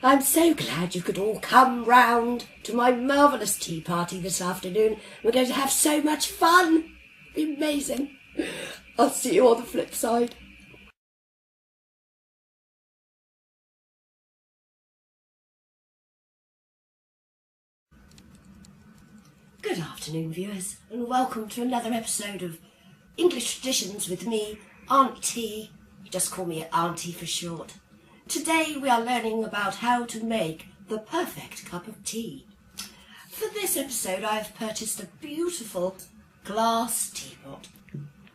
I'm so glad you could all come round to my marvellous tea party this afternoon. We're going to have so much fun. It'll be amazing. I'll see you on the flip side. Good afternoon, viewers, and welcome to another episode of English Traditions with me, Aunt T. Just call me Auntie for short. Today we are learning about how to make the perfect cup of tea. For this episode I have purchased a beautiful glass teapot,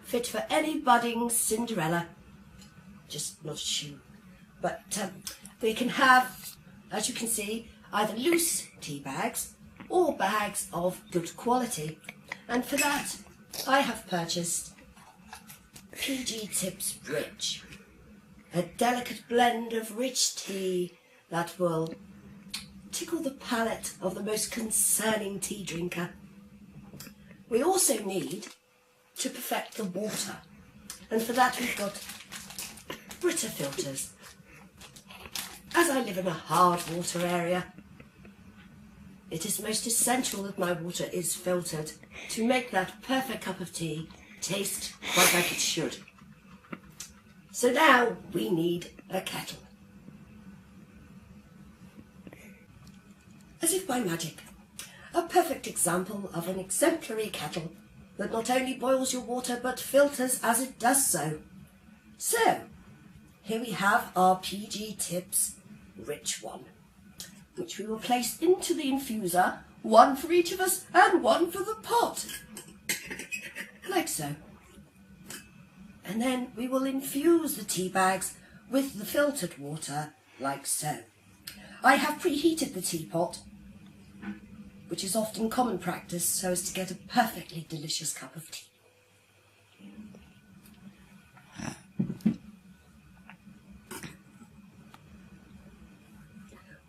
fit for any budding Cinderella, just not a shoe. But we can have, as you can see, either loose tea bags or bags of good quality. And for that I have purchased PG Tips Rich, a delicate blend of rich tea that will tickle the palate of the most concerning tea drinker. We also need to perfect the water, and for that we've got Brita filters. As I live in a hard water area, it is most essential that my water is filtered to make that perfect cup of tea taste quite like it should. So now we need a kettle. As if by magic, a perfect example of an exemplary kettle that not only boils your water but filters as it does so. So, here we have our PG Tips Rich one, which we will place into the infuser, one for each of us and one for the pot, like so. And then we will infuse the tea bags with the filtered water, like so. I have preheated the teapot, which is often common practice, so as to get a perfectly delicious cup of tea.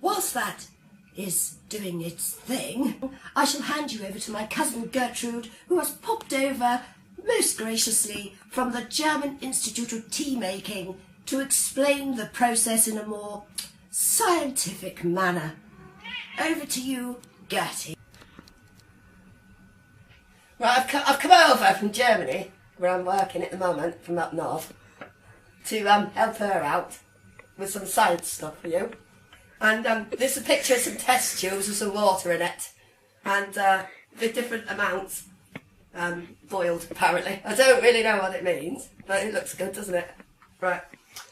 Whilst that is doing its thing, I shall hand you over to my cousin Gertrude, who has popped over most graciously from the German Institute of Tea Making to explain the process in a more scientific manner. Over to you, Gertie. Right, I've come over from Germany, where I'm working at the moment, from up north, to help her out with some science stuff for you. And this is a picture of some test tubes with some water in it, and the different amounts boiled, apparently. I don't really know what it means, but it looks good, doesn't it? Right.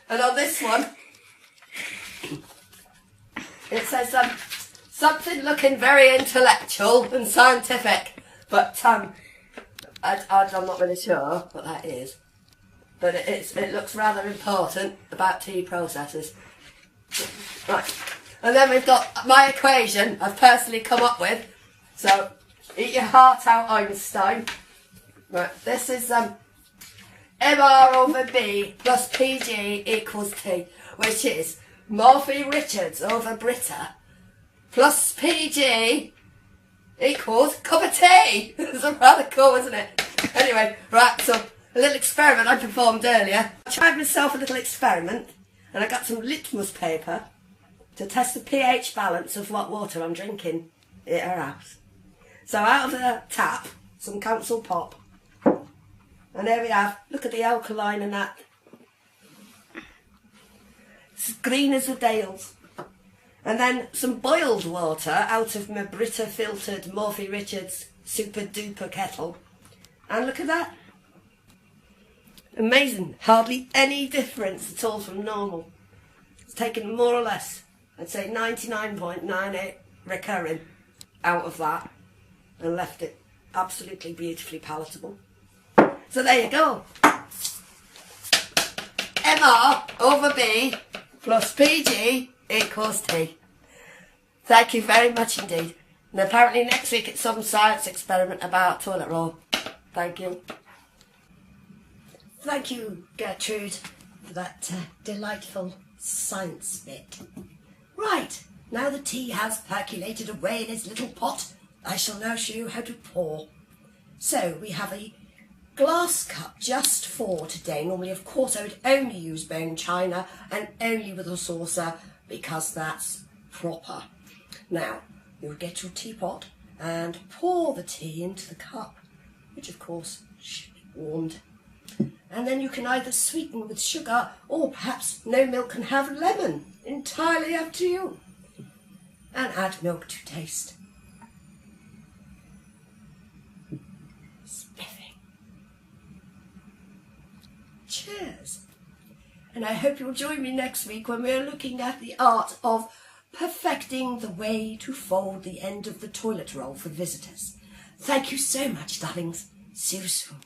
And on this one, it says something looking very intellectual and scientific, but I'm not really sure what that is. But it looks rather important about tea processes. Right. And then we've got my equation I've personally come up with. So, eat your heart out, Einstein. Right, this is MR over B plus PG equals T, which is Morphy Richards over Brita plus PG equals cup of tea. It's rather cool, isn't it? Anyway, right, so a little experiment I performed earlier. I tried myself a little experiment, and I got some litmus paper to test the pH balance of what water I'm drinking at our house. So out of the tap, some council pop. And there we have, look at the alkaline and that. It's as green as the dales. And then some boiled water out of my Brita filtered Morphy Richards super duper kettle. And look at that. Amazing. Hardly any difference at all from normal. It's taken more or less, I'd say 99.98 recurring out of that, and left it absolutely beautifully palatable. So there you go. MR over B plus PG equals T. Thank you very much indeed. And apparently next week it's some science experiment about toilet roll. Thank you. Thank you, Gertrude, for that delightful science bit. Right, now the tea has percolated away in its little pot, I shall now show you how to pour. So we have a glass cup just for today. Normally, of course, I would only use bone china and only with a saucer, because that's proper. Now, you'll get your teapot and pour the tea into the cup, which of course should be warmed. And then you can either sweeten with sugar or perhaps no milk and have lemon. Entirely up to you. And add milk to taste. Spiffing. Cheers. And I hope you'll join me next week when we're looking at the art of perfecting the way to fold the end of the toilet roll for visitors. Thank you so much, darlings. See you soon.